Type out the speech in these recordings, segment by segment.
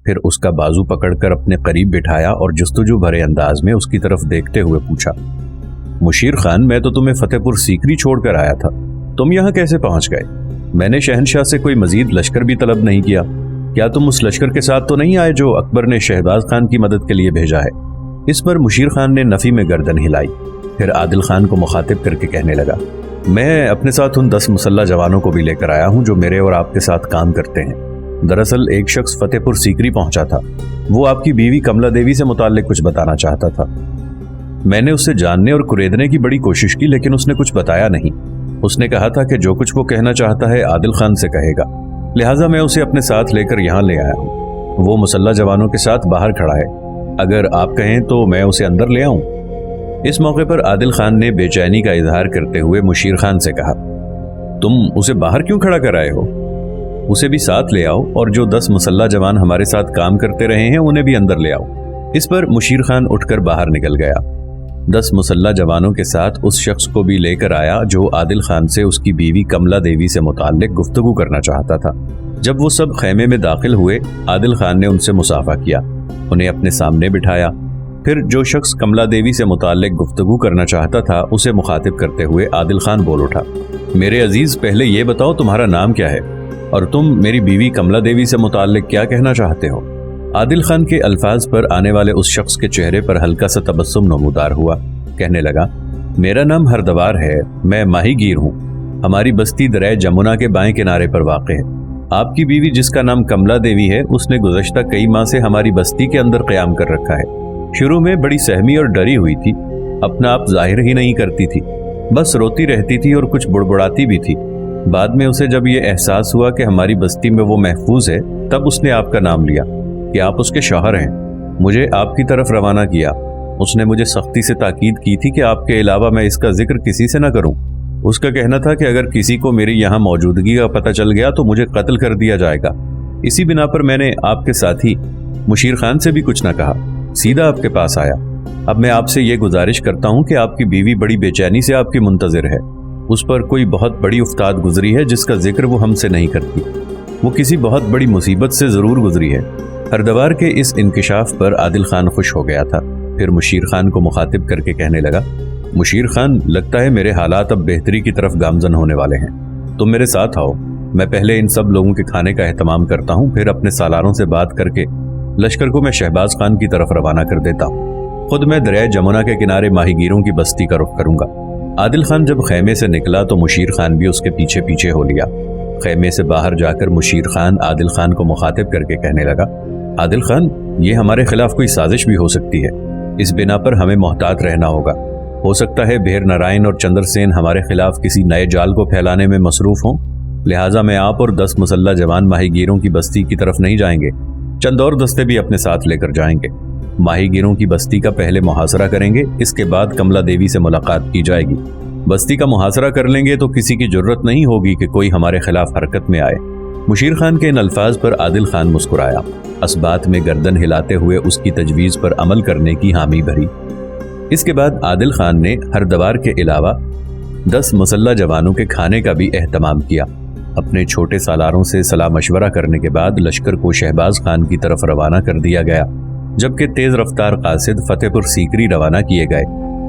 پھر اس کا بازو پکڑ کر اپنے قریب بٹھایا اور جستجو بھرے انداز میں اس کی طرف دیکھتے ہوئے پوچھا، مشیر خان، میں تو تمہیں فتح پور سیکری چھوڑ کر آیا تھا، تم یہاں کیسے پہنچ گئے؟ میں نے شہنشاہ سے کوئی مزید لشکر بھی طلب نہیں کیا، کیا تم اس لشکر کے ساتھ تو نہیں آئے جو اکبر نے شہباز خان کی مدد کے لیے بھیجا ہے؟ اس پر مشیر خان نے نفی میں گردن ہلائی، پھر عادل خان کو مخاطب کر کے کہنے لگا، میں اپنے ساتھ ان 10 مسلح جوانوں کو بھی لے کر آیا ہوں جو میرے اور آپ کے ساتھ کام کرتے ہیں۔ دراصل ایک شخص فتح پور سیکری پہنچا تھا، وہ آپ کی بیوی کملا دیوی سے متعلق کچھ بتانا چاہتا تھا۔ میں نے اس سے جاننے اور کریدنے کی بڑی کوشش کی لیکن اس نے کچھ بتایا نہیں۔ اس نے کہا تھا کہ جو کچھ وہ کہنا چاہتا ہے عادل خان سے کہے گا، لہٰذا میں اسے اپنے ساتھ لے کر یہاں لے آیا ہوں۔ وہ مسلح جوانوں کے ساتھ باہر کھڑا ہے، اگر آپ کہیں تو میں اسے اندر لے آؤں۔ اس موقع پر عادل خان نے بے چینی کا اظہار کرتے ہوئے مشیر خان سے کہا، تم اسے باہر کیوں کھڑا کر آئے ہو؟ اسے بھی ساتھ لے آؤ اور جو 10 مسلح جوان ہمارے ساتھ کام کرتے رہے ہیں انہیں بھی اندر لے آؤ۔ اس پر مشیر خان اٹھ کر باہر نکل گیا۔ 10 مسلح جوانوں کے ساتھ اس شخص کو بھی لے کر آیا جو عادل خان سے اس کی بیوی کملا دیوی سے متعلق گفتگو کرنا چاہتا تھا۔ جب وہ سب خیمے میں داخل ہوئے، عادل خان نے ان سے مصافحہ کیا، انہیں اپنے سامنے بٹھایا، پھر جو شخص کملا دیوی سے متعلق گفتگو کرنا چاہتا تھا اسے مخاطب کرتے ہوئے عادل خان بول اٹھا، میرے عزیز، پہلے یہ بتاؤ تمہارا نام کیا ہے اور تم میری بیوی کملا دیوی سے متعلق کیا کہنا چاہتے ہو؟ عادل خان کے الفاظ پر آنے والے اس شخص کے چہرے پر ہلکا سا تبسم نمودار ہوا، کہنے لگا، میرا نام ہردوار ہے، میں ماہی گیر ہوں، ہماری بستی دریائے جمنا کے بائیں کنارے پر واقع ہے۔ آپ کی بیوی جس کا نام کملا دیوی ہے، اس نے گزشتہ کئی ماہ سے ہماری بستی کے اندر قیام کر رکھا ہے۔ شروع میں بڑی سہمی اور ڈری ہوئی تھی، اپنا آپ ظاہر ہی نہیں کرتی تھی، بس روتی رہتی تھی اور کچھ بڑبڑاتی بھی تھی۔ بعد میں اسے جب یہ احساس ہوا کہ ہماری بستی میں وہ محفوظ ہے، تب اس نے آپ کا نام لیا کہ آپ اس کے شوہر ہیں، مجھے آپ کی طرف روانہ کیا۔ اس نے مجھے سختی سے تاکید کی تھی کہ آپ کے علاوہ میں اس کا ذکر کسی سے نہ کروں۔ اس کا کہنا تھا کہ اگر کسی کو میری یہاں موجودگی کا پتہ چل گیا تو مجھے قتل کر دیا جائے گا۔ اسی بنا پر میں نے آپ کے ساتھی مشیر خان سے بھی کچھ نہ کہا، سیدھا آپ کے پاس آیا۔ اب میں آپ سے یہ گزارش کرتا ہوں کہ آپ کی بیوی بڑی بے چینی سے آپ کی منتظر ہے، اس پر کوئی بہت بڑی افتاد گزری ہے جس کا ذکر وہ ہم سے نہیں کرتی، وہ کسی بہت بڑی مصیبت سے ضرور گزری ہے۔ ہردوار کے اس انکشاف پر عادل خان خوش ہو گیا تھا، پھر مشیر خان کو مخاطب کر کے کہنے لگا، مشیر خان، لگتا ہے میرے حالات اب بہتری کی طرف گامزن ہونے والے ہیں، تم میرے ساتھ آؤ، میں پہلے ان سب لوگوں کے کھانے کا اہتمام کرتا ہوں، پھر اپنے سالاروں سے بات کر کے لشکر کو میں شہباز خان کی طرف روانہ کر دیتا ہوں، خود میں دریائے جمنا کے کنارے ماہی گیروں کی بستی کا رخ کروں گا۔ عادل خان جب خیمے سے نکلا تو مشیر خان بھی اس کے پیچھے پیچھے ہو لیا۔ خیمے سے باہر جا کر مشیر خان عادل خان کو مخاطب کر کے کہنے لگا، عادل خان، یہ ہمارے خلاف کوئی سازش بھی ہو سکتی ہے، اس بنا پر ہمیں محتاط رہنا ہوگا۔ ہو سکتا ہے بھیر نارائن اور چندر سین ہمارے خلاف کسی نئے جال کو پھیلانے میں مصروف ہوں، لہٰذا میں آپ اور 10 مسلح جوان ماہی گیروں کی بستی کی طرف نہیں جائیں گے، چند اور دستے بھی اپنے ساتھ لے کر جائیں گے۔ ماہی گیروں کی بستی کا پہلے محاصرہ کریں گے، اس کے بعد کملا دیوی سے ملاقات کی جائے گی۔ بستی کا محاصرہ کر لیں گے تو کسی کی جرت نہیں ہوگی کہ کوئی ہمارے خلاف حرکت میں آئے۔ مشیر خان کے ان الفاظ پر عادل خان مسکرایا، اس بات میں گردن ہلاتے ہوئے اس کی تجویز پر عمل کرنے کی حامی بھری۔ اس کے بعد عادل خان نے ہردوار کے علاوہ 10 مسلح جوانوں کے کھانے کا بھی اہتمام کیا۔ اپنے چھوٹے سالاروں سے صلاح مشورہ کرنے کے بعد لشکر کو شہباز خان کی طرف روانہ کر دیا گیا، جبکہ تیز رفتار قاصد فتح پور سیکری روانہ کیے گئے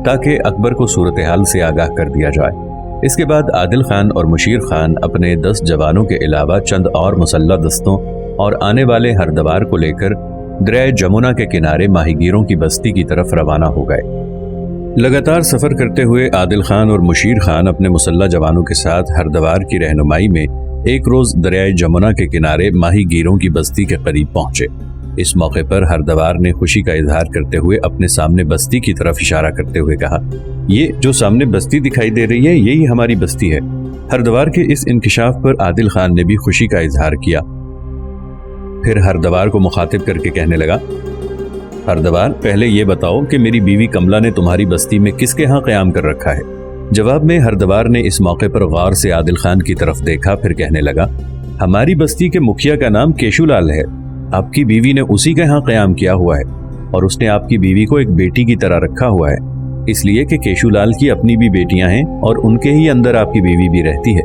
تاکہ اکبر کو صورتحال سے آگاہ کر دیا جائے۔ اس کے بعد عادل خان اور مشیر خان اپنے 10 جوانوں کے علاوہ چند اور مسلح دستوں اور آنے والے ہردوار کو لے کر دریائے جمنا کے کنارے ماہی گیروں کی بستی کی طرف روانہ ہو گئے۔ لگاتار سفر کرتے ہوئے عادل خان اور مشیر خان اپنے مسلح جوانوں کے ساتھ ہردوار کی رہنمائی میں ایک روز دریائے جمنا کے کنارے ماہی گیروں کی بستی کے قریب پہنچے۔ اس موقع پر ہردوار نے خوشی کا اظہار کرتے ہوئے اپنے سامنے بستی کی طرف اشارہ کرتے ہوئے کہا، یہ جو سامنے بستی دکھائی دے رہی ہے یہی ہماری بستی ہے۔ ہردوار کے اس انکشاف پر عادل خان نے بھی خوشی کا اظہار کیا، پھر ہردوار کو مخاطب کر کے کہنے لگا، ہردوار، پہلے یہ بتاؤ کہ میری بیوی کملا نے تمہاری بستی میں کس کے ہاں قیام کر رکھا ہے؟ جواب میں ہردوار نے اس موقع پر غور سے عادل خان کی طرف دیکھا، پھر کہنے لگا، ہماری بستی کے مکھیا کا نام کیشو لال ہے، آپ کی بیوی نے اسی کے ہاں قیام کیا ہوا ہے اور اس نے آپ کی بیوی کو ایک بیٹی کی طرح رکھا ہوا ہے، اس لیے کہ کیشو لال کی اپنی بھی بیٹیاں ہیں اور ان کے ہی اندر آپ کی بیوی بھی رہتی ہے۔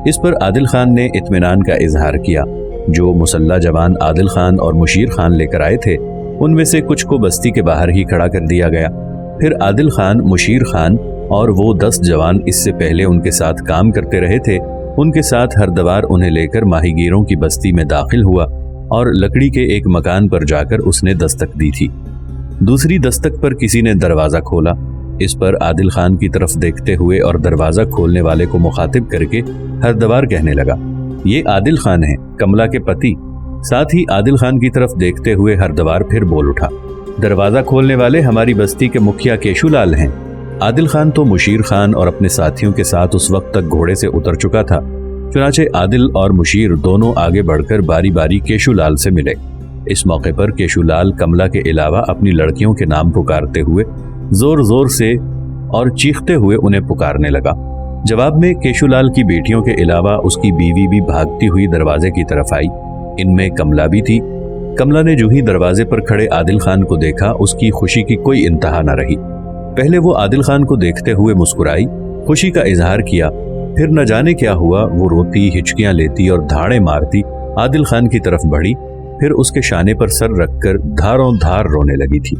اس پر عادل خان نے اطمینان کا اظہار کیا، जो मुसल्ला जवान आदिल खान और मुशीर खान लेकर आए थे, उनमें से कुछ को बस्ती के बाहर ही खड़ा कर दिया गया। फिर आदिल खान, मुशीर खान और वो 10 जवान इससे पहले उनके साथ काम करते रहे थे, उनके साथ हरदवार उन्हें लेकर माहीगीरों की बस्ती में दाखिल हुआ और लकड़ी के एक मकान पर जाकर उसने दस्तक दी थी। दूसरी दस्तक पर किसी ने दरवाजा खोला। इस पर आदिल खान की तरफ देखते हुए और दरवाजा खोलने वाले को मुखातिब करके हरदवार कहने लगा, ये आदिल खान है, कमला के पति। साथ ही आदिल खान की तरफ देखते हुए हरदवार फिर बोल उठा, दरवाजा खोलने वाले हमारी बस्ती के मुखिया केशुलाल हैं। आदिल खान तो मुशीर खान और अपने साथियों के साथ उस वक्त तक घोड़े से उतर चुका था। चुनाचे आदिल और मुशीर दोनों आगे बढ़कर बारी बारी केशुलाल से मिले। इस मौके पर केशुलाल कमला के अलावा अपनी लड़कियों के नाम पुकारते हुए जोर जोर से और चीखते हुए उन्हें पुकारने लगा। जवाब में केशुलाल की बेटियों के अलावा उसकी बीवी भी भागती हुई दरवाजे की तरफ आई। इनमें कमला भी थी। कमला ने जो ही दरवाजे पर खड़े आदिल खान को देखा, उसकी खुशी की कोई इंतहा न रही। पहले वो आदिल खान को देखते हुए मुस्कुराई, खुशी का इजहार किया, फिर न जाने क्या हुआ, वो रोती, हिचकियां लेती और धाड़े मारती आदिल खान की तरफ बढ़ी, फिर उसके शाने पर सर रखकर धारों धार रोने लगी थी।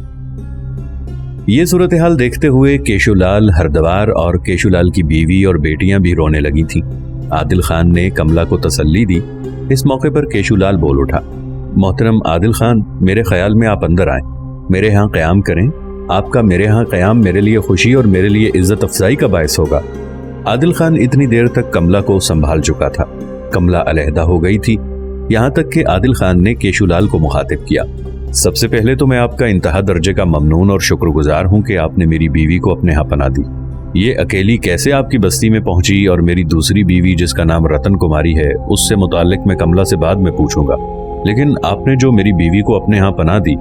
ये सूरत हाल देखते हुए केशुलाल, हरदवार और केशुलाल की बीवी और बेटियां भी रोने लगी थीं। आदिल खान ने कमला को तसल्ली दी। इस मौके पर केशुलाल बोल उठा, मोहतरम आदिल खान, मेरे ख्याल में आप अंदर आएं, मेरे यहाँ क़याम करें। आपका मेरे यहाँ क़याम मेरे लिए खुशी और मेरे लिए इज्जत अफजाई का बायस होगा। आदिल खान इतनी देर तक कमला को संभाल चुका था। कमला अलहदा हो गई थी। यहाँ तक कि आदिल खान ने केशुलाल को मुखातिब किया, सबसे पहले तो मैं आपका इंतहा दर्जे का ममनून और शुक्रगुजार हूँ कि आपने मेरी बीवी को अपने यहाँ पनाह दी। ये अकेली कैसे आपकी बस्ती में पहुंची और मेरी दूसरी बीवी जिसका नाम रतन कुमारी है, उससे मुताल्लिक मैं कमला से बाद में पूछूंगा, लेकिन आपने जो मेरी बीवी को अपने यहाँ पनाह दी,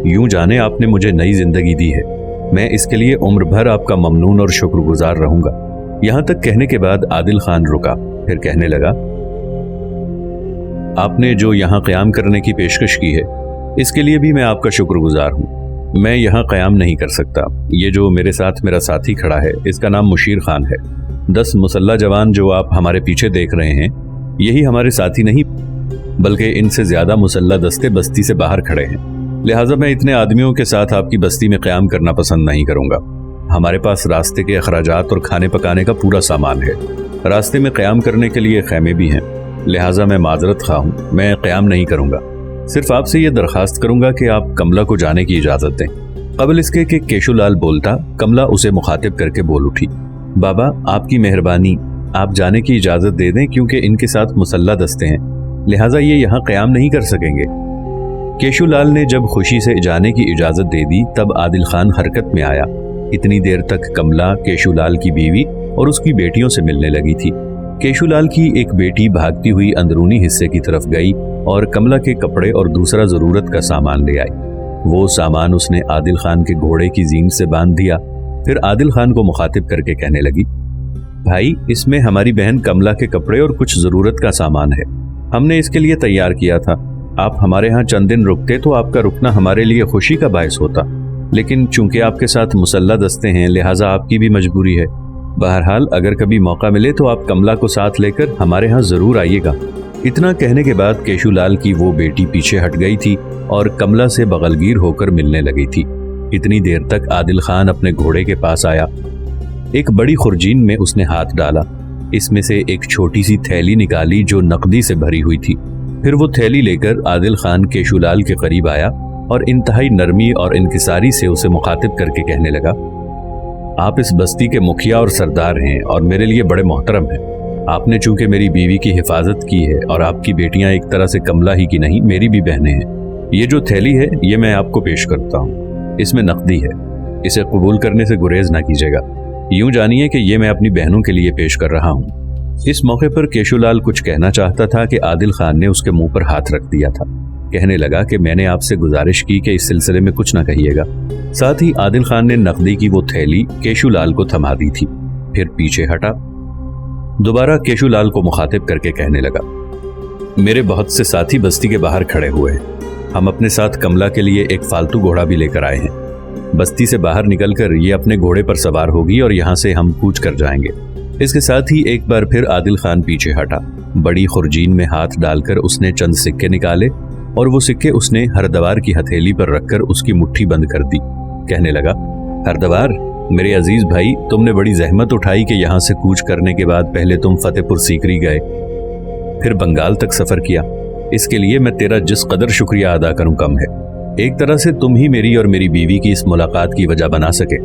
यूं जाने आपने मुझे नई जिंदगी दी है। मैं इसके लिए उम्र भर आपका ममनून और शुक्रगुजार रहूंगा। यहाँ तक कहने के बाद आदिल खान रुका, फिर कहने लगा, आपने जो यहाँ क़याम करने की पेशकश की है, इसके लिए भी मैं आपका शुक्रगुजार हूँ। मैं यहाँ क़याम नहीं कर सकता। ये जो मेरे साथ मेरा साथी खड़ा है, इसका नाम मुशीर खान है। 10 मुसल्ला जवान जो आप हमारे पीछे देख रहे हैं, यही हमारे साथी नहीं बल्कि इनसे ज्यादा मुसल्ला दस्ते बस्ती से बाहर खड़े हैं। लिहाजा मैं इतने आदमियों के साथ आपकी बस्ती में क़याम करना पसंद नहीं करूंगा। हमारे पास रास्ते के अखराजात और खाने पकाने का पूरा सामान है। रास्ते में क़याम करने के लिए खैमे भी हैं। लिहाजा मैं माजरत खा हूँ, मैं क़याम नहीं करूंगा। सिर्फ आपसे ये दरखास्त करूंगा कि आप कमला को जाने की इजाजत दें। कबल इसके कि केशुलाल बोलता, कमला उसे मुखातिब करके बोल उठी, बाबा आपकी मेहरबानी, आप जाने की इजाजत दे दें, क्योंकि इनके साथ मुसल्ला दस्ते हैं, लिहाजा ये यहाँ क़याम नहीं कर सकेंगे। केशुलाल ने जब खुशी से जाने की इजाजत दे दी, तब आदिल खान हरकत में आया। इतनी देर तक कमला केशुलाल की बीवी और उसकी बेटियों से मिलने लगी थी। केशुलाल की एक बेटी भागती हुई अंदरूनी हिस्से की तरफ गई और कमला के कपड़े और दूसरा जरूरत का सामान ले आई। वो सामान उसने आदिल खान के घोड़े की जीन से बांध दिया। फिर आदिल खान को मुखातिब करके कहने लगी, भाई इसमें हमारी बहन कमला के कपड़े और कुछ जरूरत का सामान है। हमने इसके लिए तैयार किया था। आप हमारे यहाँ चंद दिन रुकते तो आपका रुकना हमारे लिए खुशी का बायस होता, लेकिन चूंकि आपके साथ मुसल्ला दस्ते हैं, लिहाजा आपकी भी मजबूरी है। बहरहाल अगर कभी मौका मिले तो आप कमला को साथ लेकर हमारे यहाँ जरूर आइएगा। इतना कहने के बाद केशुलाल की वो बेटी पीछे हट गई थी और कमला से बगलगीर होकर मिलने लगी थी। इतनी देर तक आदिल खान अपने घोड़े के पास आया। एक बड़ी खुरजीन में उसने हाथ डाला। इसमें से एक छोटी सी थैली निकाली जो नकदी से भरी हुई थी। फिर वो थैली लेकर आदिल खान केशुलाल के करीब आया और इंतहाई नरमी और इनकिसारी से उसे मुखातिब करके कहने लगा, आप इस बस्ती के मुखिया और सरदार हैं और मेरे लिए बड़े मोहतरम हैं। आपने चूंकि मेरी बीवी की हिफाजत की है और आपकी बेटियां एक तरह से कमला ही की नहीं, मेरी भी बहनें हैं। ये जो थैली है, ये मैं आपको पेश करता हूँ। इसमें नकदी है, इसे कबूल करने से गुरेज ना कीजिएगा। यूं जानिए कि ये मैं अपनी बहनों के लिए पेश कर रहा हूँ। इस मौके पर केशुलाल कुछ कहना चाहता था कि आदिल खान ने उसके मुंह पर हाथ रख दिया था। कहने लगा कि मैंने आपसे गुजारिश की कि इस सिलसिले में कुछ ना कहिएगा। साथ ही आदिल खान ने नकदी की वो थैली केशुलाल को थमा दी थी। फिर पीछे हटा, दोबारा केशुलाल को मुखातिब करके कहने लगा, मेरे बहुत से साथी बस्ती के बाहर खड़े हुए हैं। हम अपने साथ कमला के लिए एक फालतू घोड़ा भी लेकर आए हैं। बस्ती से बाहर निकलकर ये अपने घोड़े पर सवार होगी और यहाँ से हम कूच कर जाएंगे। इसके साथ ही एक बार फिर आदिल खान पीछे हटा। बड़ी खुरजीन में हाथ डालकर उसने चंद सिक्के निकाले और वो सिक्के उसने हरदवार की हथेली पर रखकर उसकी मुट्ठी बंद कर दी। कहने लगा, हरदवार, मेरे अजीज भाई, तुमने बड़ी जहमत उठाई कि यहाँ से कूच करने के बाद पहले तुम फतेहपुर सीकरी गए, फिर बंगाल तक सफर किया। इसके लिए मैं तेरा जिस कदर शुक्रिया अदा करूं कम है। एक तरह से तुम ही मेरी और मेरी बीवी की इस मुलाकात की वजह बना सके।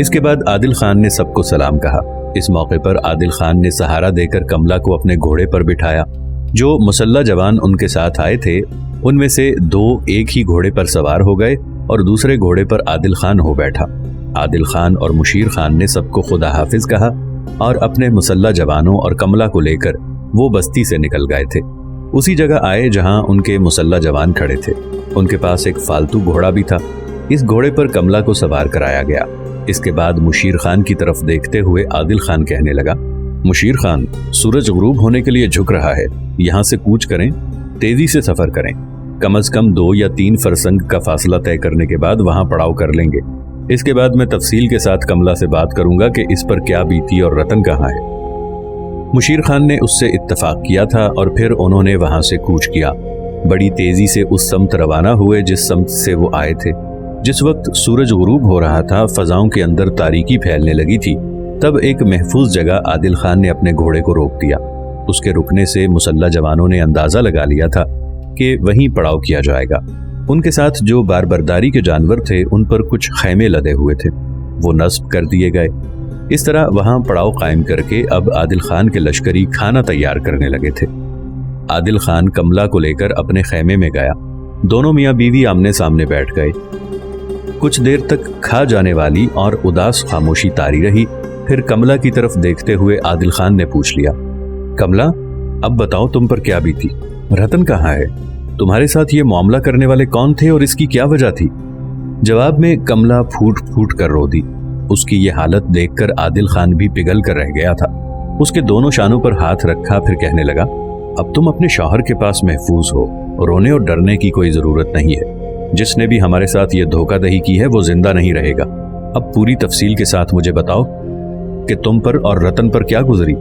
इसके बाद आदिल खान ने सबको सलाम कहा। इस मौके पर आदिल खान ने सहारा देकर कमला को अपने घोड़े पर बिठाया। जो मुसल्ला जवान उनके साथ आए थे उनमें से 2 एक ही घोड़े पर सवार हो गए और दूसरे घोड़े पर आदिल खान हो बैठा। आदिल खान और मुशीर खान ने सबको खुदा हाफिज कहा और अपने मुसल्ला जवानों और कमला को लेकर वो बस्ती से निकल गए थे। उसी जगह आए जहां उनके मुसल्ला जवान खड़े थे। उनके पास एक फालतू घोड़ा भी था। इस घोड़े पर कमला को सवार कराया गया। इसके बाद मुशीर खान की तरफ देखते हुए आदिल खान कहने लगा, मुशीर खान, सूरज गुरूब होने के लिए झुक रहा है। यहाँ से कूच करें, तेजी से सफर करें। कम से कम 2 या 3 फरसंग का फासला तय करने के बाद वहां पड़ाव कर लेंगे। इसके बाद मैं तफसील के साथ कमला से बात करूंगा कि इस पर क्या बीती और रतन कहाँ है। मुशीर खान ने उससे इत्तफाक किया था और फिर उन्होंने वहां से कूच किया। बड़ी तेजी से उस समत रवाना हुए जिस समत से वो आए थे। जिस वक्त सूरज गुरूब हो रहा था, फजाओं के अंदर तारीकी फैलने लगी थी, तब एक महफूज जगह आदिल खान ने अपने घोड़े को रोक दिया। उसके रुकने से मुसल्ला जवानों ने अंदाजा लगा लिया था कि वहीं पड़ाव किया जाएगा। उनके साथ जो बारबरदारी के जानवर थे उन पर कुछ खैमे लदे हुए थे, वो नस्ब कर दिए गए। इस तरह वहां पड़ाव कायम करके अब आदिल खान के लश्करी खाना तैयार करने लगे थे। आदिल खान कमला को लेकर अपने खैमे में गया। दोनों मियाँ बीवी आमने सामने बैठ गए। कुछ देर तक खा जाने वाली और उदास खामोशी तारी रही। फिर कमला की तरफ देखते हुए आदिल खान ने पूछ लिया, कमला, अब बताओ तुम पर क्या बीती? रतन कहाँ है? तुम्हारे साथ ये मामला करने वाले कौन थे और इसकी क्या वजह थी? जवाब में कमला फूट फूट कर रो दी। उसकी ये हालत देखकर आदिल खान भी पिघल कर रह गया था। उसके दोनों शानों पर हाथ रखा, फिर कहने लगा, अब तुम अपने शौहर के पास महफूज हो, रोने और डरने की कोई जरूरत नहीं है। जिसने भी हमारे साथ ये धोखाधड़ी की है वो जिंदा नहीं रहेगा। अब पूरी तफसील के साथ मुझे बताओ कि तुम पर और रतन पर क्या गुजरी।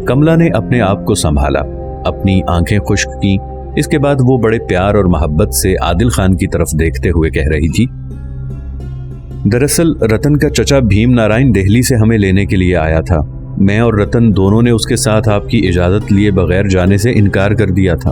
कमला ने अपने आप को संभाला, अपनी आंखें खुश्क की। इसके बाद वो बड़े प्यार और मोहब्बत से आदिल खान की तरफ देखते हुए कह रही थी, दरअसल रतन का चचा भीम नारायण दिल्ली से हमें लेने के लिए आया था। मैं और रतन दोनों ने उसके साथ आपकी इजाजत लिए बगैर जाने से इनकार कर दिया था।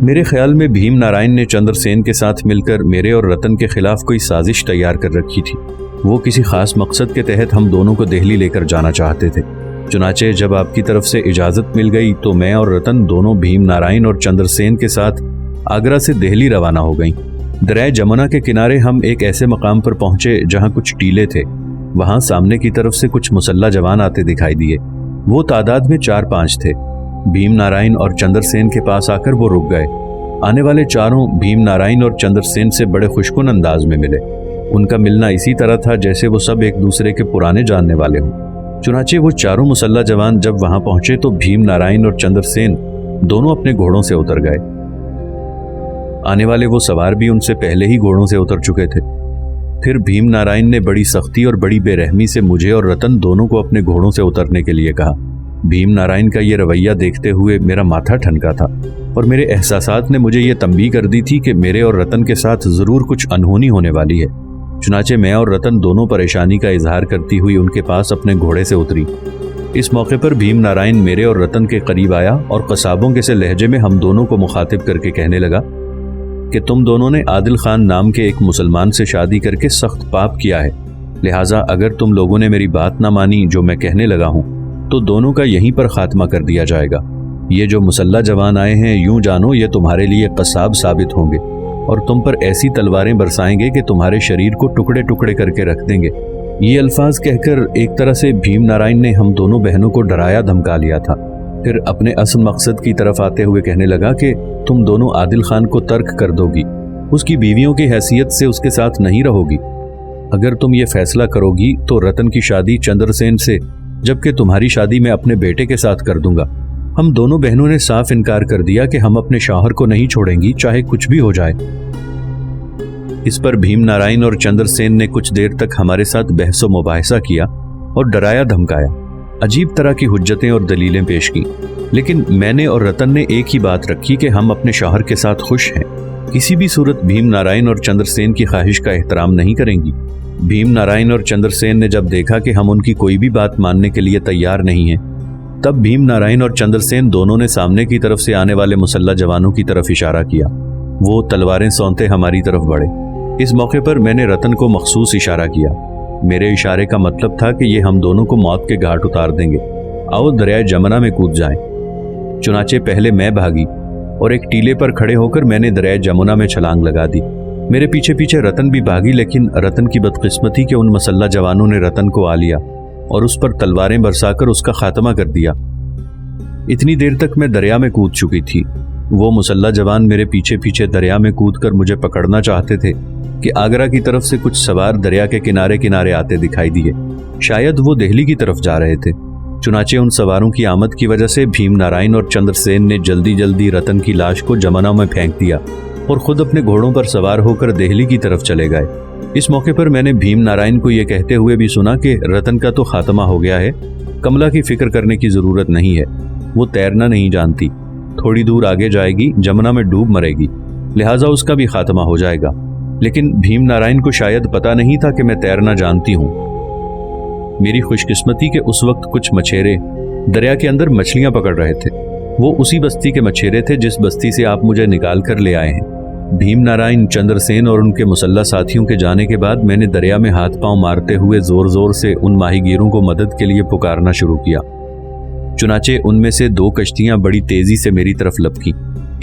मेरे ख्याल में भीम नारायण ने चंद्रसेन के साथ मिलकर मेरे और रतन के खिलाफ कोई साजिश तैयार कर रखी थी। वो किसी खास मकसद के तहत हम दोनों को दिल्ली लेकर जाना चाहते थे। चुनाचे जब आपकी तरफ से इजाजत मिल गई तो मैं और रतन दोनों भीम नारायण और चंद्रसेन के साथ आगरा से दिल्ली रवाना हो गईं। दरिया जमुना के किनारे हम एक ऐसे मकाम पर पहुंचे जहां कुछ टीले थे। वहां सामने की तरफ से कुछ मुसल्ला जवान आते दिखाई दिए। वो तादाद में 4-5 थे। भीम नारायण और चंद्रसेन के पास आकर वो रुक गए। आने वाले चारों भीम नारायण और चंद्रसेन से बड़े खुशकुन अंदाज में मिले। उनका मिलना इसी तरह था जैसे वो सब एक दूसरे के पुराने जानने वाले हों। चुनाचे वो चारों मुसल्ला जवान जब वहां पहुंचे तो भीम नारायण और चंद्रसेन दोनों अपने घोड़ों से उतर गए। आने वाले वो सवार भी उनसे पहले ही घोड़ों से उतर चुके थे। फिर भीम नारायण ने बड़ी सख्ती और बड़ी बेरहमी से मुझे और रतन दोनों को अपने घोड़ों से उतरने के लिए कहा। भीम नारायण का ये रवैया देखते हुए मेरा माथा ठनका था और मेरे एहसासात ने मुझे ये तंबीह कर दी थी कि मेरे और रतन के साथ जरूर कुछ अनहोनी होने वाली है। चुनाचे मैं और रतन दोनों परेशानी का इजहार करती हुई उनके पास अपने घोड़े से उतरी। इस मौके पर भीम नारायण मेरे और रतन के करीब आया और कसाबों के से लहजे में हम दोनों को मुखातिब करके कहने लगा कि तुम दोनों ने आदिल खान नाम के एक मुसलमान से शादी करके सख्त पाप किया है। लिहाजा अगर तुम लोगों ने मेरी बात ना मानी जो मैं कहने लगा हूँ तो दोनों का यहीं पर खात्मा कर दिया जाएगा। ये जो मुसल्ला जवान आए हैं यूं जानो ये तुम्हारे लिए कसाब साबित होंगे और तुम पर ऐसी तलवारें बरसाएंगे कि तुम्हारे शरीर को टुकड़े टुकड़े करके रख देंगे। ये अल्फाज कहकर एक तरह से भीम नारायण ने हम दोनों बहनों को डराया धमका लिया था। फिर अपने असल मकसद की तरफ आते हुए कहने लगा कि तुम दोनों आदिल खान को तर्क कर दोगी, उसकी बीवियों की हैसियत से उसके साथ नहीं रहोगी। अगर तुम ये फैसला करोगी तो रतन की शादी चंद्रसेन से, जबकि तुम्हारी शादी मैं अपने बेटे के साथ कर दूंगा। हम दोनों बहनों ने साफ इनकार कर दिया कि हम अपने शौहर को नहीं छोड़ेंगी चाहे कुछ भी हो जाए। इस पर भीम नारायण और चंद्रसेन ने कुछ देर तक हमारे साथ बहसो मुबाहिसा किया और डराया धमकाया। अजीब तरह की हुज्जतें और दलीलें पेश की, लेकिन मैंने और रतन ने एक ही बात रखी कि हम अपने शौहर के साथ खुश हैं। किसी भी सूरत भीम नारायण और चंद्रसेन की ख्वाहिश का एहतराम नहीं करेंगी। भीम नारायण और चंद्रसेन ने जब देखा कि हम उनकी कोई भी बात मानने के लिए तैयार नहीं हैं, तब भीम नारायण और चंद्रसेन दोनों ने सामने की तरफ से आने वाले मुसल्ला जवानों की तरफ इशारा किया। वो तलवारें सौंते हमारी तरफ बढ़े। इस मौके पर मैंने रतन को मखसूस इशारा किया। मेरे इशारे का मतलब था कि ये हम दोनों को मौत के घाट उतार देंगे। आओ दरियाए जमुना में कूद जाएं। चुनाचे पहले मैं भागी और एक टीले पर खड़े होकर मैंने दरियाए जमुना में छलांग लगा दी। मेरे पीछे पीछे रतन भी भागी, लेकिन रतन की बदकिस्मती के उन मुसल्ला जवानों ने रतन को आ लिया और उस पर तलवारें बरसाकर उसका खात्मा कर दिया। इतनी देर तक मैं दरिया में कूद चुकी थी। वो मुसल्ला जवान मेरे पीछे पीछे दरिया में कूदकर मुझे पकड़ना चाहते थे कि आगरा की तरफ से कुछ सवार दरिया के किनारे किनारे आते दिखाई दिए। शायद वो दिल्ली की तरफ जा रहे थे। चुनाचे उन सवारों की आमद की वजह से भीम नारायण और चंद्रसेन ने जल्दी जल्दी रतन की लाश को जमुना में फेंक दिया और खुद अपने घोड़ों पर सवार होकर दिल्ली की तरफ चले गए। इस मौके पर मैंने भीम नारायण को यह कहते हुए भी सुना कि रतन का तो खात्मा हो गया है, कमला की फिक्र करने की जरूरत नहीं है। वो तैरना नहीं जानती, थोड़ी दूर आगे जाएगी, जमुना में डूब मरेगी, लिहाजा उसका भी खात्मा हो जाएगा। लेकिन भीम नारायण को शायद पता नहीं था कि मैं तैरना जानती हूँ। मेरी खुशकिस्मती के उस वक्त कुछ मछेरे दरिया के अंदर मछलियां पकड़ रहे थे। वो उसी बस्ती के मछेरे थे जिस बस्ती से आप मुझे निकाल कर ले आए हैं। भीम नारायण, चंद्रसेन और उनके मुसल्ला साथियों के जाने के बाद मैंने दरिया में हाथ पांव मारते हुए जोर जोर से उन माहीगीरों को मदद के लिए पुकारना शुरू किया। चुनाचे उनमें से 2 कश्तियां बड़ी तेजी से मेरी तरफ लपकी।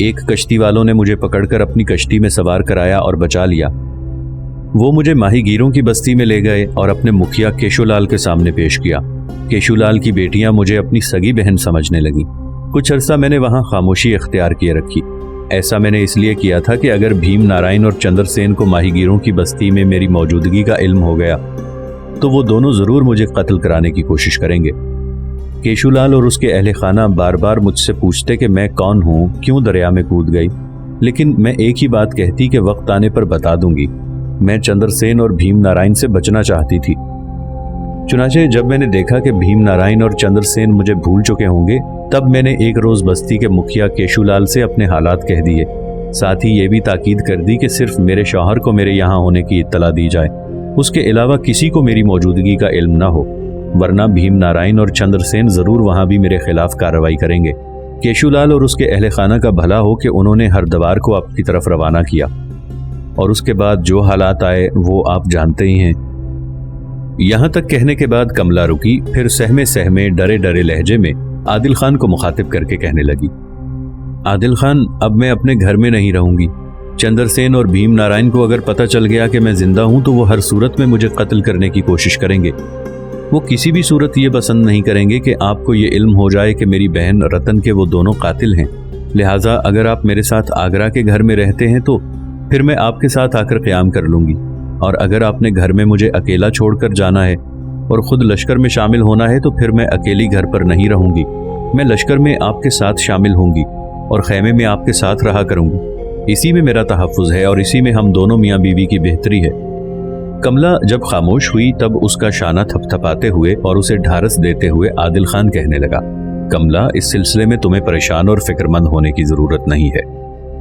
एक कश्ती वालों ने मुझे पकड़कर अपनी कश्ती में सवार कराया और बचा लिया। वो मुझे माहीगीरों की बस्ती में ले गए और अपने मुखिया केशोलाल के सामने पेश किया। केशोलाल की बेटियां मुझे अपनी सगी बहन समझने लगी। कुछ अरसा मैंने वहां खामोशी इख्तियार किए रखी। ऐसा मैंने इसलिए किया था कि अगर भीम नारायण और चंद्रसेन को माहीगीरों की बस्ती में मेरी मौजूदगी का इल्म हो गया तो वो दोनों जरूर मुझे कत्ल कराने की कोशिश करेंगे। केशोलाल और उसके अहले खाना बार बार मुझसे पूछते कि मैं कौन हूँ, क्यों दरिया में कूद गई, लेकिन मैं एक ही बात कहती कि वक्त आने पर बता दूंगी। मैं चंद्रसेन और भीम नारायण से बचना चाहती थी। चुनाचे जब मैंने देखा कि भीम नारायण और चंद्रसेन मुझे भूल चुके होंगे, तब मैंने एक रोज बस्ती के मुखिया केशोलाल से अपने हालात कह दिए। साथ ही ये भी ताकीद कर दी कि सिर्फ मेरे शौहर को मेरे यहाँ होने की इत्तला दी जाए, उसके अलावा किसी को मेरी मौजूदगी का इल्म न हो, वरना भीम नारायण और चंद्रसेन जरूर वहां भी मेरे खिलाफ कार्रवाई करेंगे। केशोलाल और उसके अहले खाना का भला हो कि उन्होंने हरद्वार को आपकी तरफ रवाना किया और उसके बाद जो हालात आए वो आप जानते ही हैं। यहां तक कहने के बाद कमला रुकी, फिर सहमे सहमे डरे डरे लहजे में आदिल खान को मुखातिब करके कहने लगी, आदिल खान, अब मैं अपने घर में नहीं रहूंगी। चंद्रसेन और भीम नारायण को अगर पता चल गया कि मैं जिंदा हूं तो वो हर सूरत में मुझे कत्ल करने की कोशिश करेंगे। वो किसी भी सूरत ये पसंद नहीं करेंगे कि आपको ये इल्म हो जाए कि मेरी बहन रतन के वो दोनों कातिल हैं। लिहाजा अगर आप मेरे साथ आगरा के घर में रहते हैं तो फिर मैं आपके साथ आकर क़याम कर लूंगी, और अगर आपने घर में मुझे अकेला छोड़कर जाना है और खुद लश्कर में शामिल होना है तो फिर मैं अकेली घर पर नहीं रहूंगी। मैं लश्कर में आपके साथ शामिल होंगी और खैमे में आपके साथ रहा करूंगी। इसी में मेरा तहफ़्फ़ुज़ है और इसी में हम दोनों मियाँ बीवी की बेहतरी है। कमला जब खामोश हुई तब उसका शाना थपथपाते हुए और उसे ढारस देते हुए आदिल खान कहने लगा, कमला, इस सिलसिले में तुम्हें परेशान और फिक्रमंद होने की जरूरत नहीं है।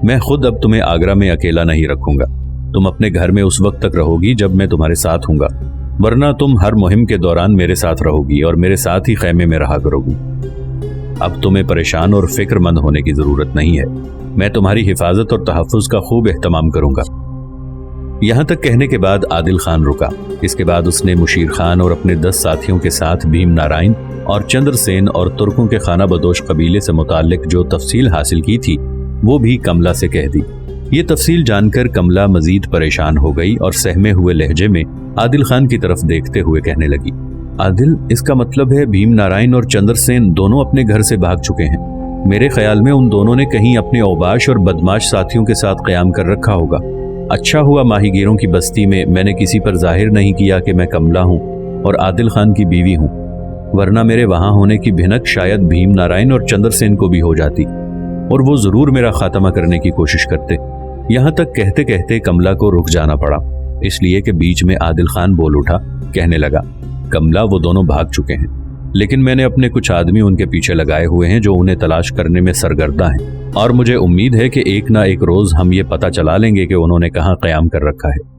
मैं खुद अब तुम्हें आगरा में अकेला नहीं रखूंगा। तुम अपने घर में उस वक्त तक रहोगी जब मैं तुम्हारे साथ हूंगा, वरना तुम हर मुहिम के दौरान मेरे साथ रहोगी और मेरे साथ ही खैमे में रहा करोगी। अब तुम्हें परेशान और फिक्रमंद होने की जरूरत नहीं है। मैं तुम्हारी हिफाजत और तहफ़्फ़ुज़ का खूब एहतमाम करूंगा। यहां तक कहने के बाद आदिल खान रुका। इसके बाद उसने मुशीर खान और अपने 10 साथियों के साथ भीम नारायण और चंद्रसेन और तुर्कों के खाना बदोश कबीले से मुताल्लिक जो तफसील हासिल की थी वो भी कमला से कह दी। ये तफसील जानकर कमला मजीद परेशान हो गई और सहमे हुए लहजे में आदिल खान की तरफ देखते हुए कहने लगी, आदिल, इसका मतलब है भीम नारायण और चंद्रसेन दोनों अपने घर से भाग चुके हैं। मेरे ख्याल में उन दोनों ने कहीं अपने औबाश और बदमाश साथियों के साथ क़याम कर रखा होगा। अच्छा हुआ माहीगीरों की बस्ती में मैंने किसी पर जाहिर नहीं किया कि मैं कमला हूँ और आदिल खान की बीवी हूँ, वरना मेरे वहां होने की भिनक शायद भीम नारायण और चंद्रसेन को भी हो जाती और वो जरूर मेरा खात्मा करने की कोशिश करते। यहाँ तक कहते कहते कमला को रुक जाना पड़ा, इसलिए कि बीच में आदिल खान बोल उठा, कहने लगा, कमला, वो दोनों भाग चुके हैं। लेकिन मैंने अपने कुछ आदमी उनके पीछे लगाए हुए हैं जो उन्हें तलाश करने में सरगर्दा हैं, और मुझे उम्मीद है कि एक ना एक रोज हम ये पता चला लेंगे कि उन्होंने कहाँ क़याम कर रखा है।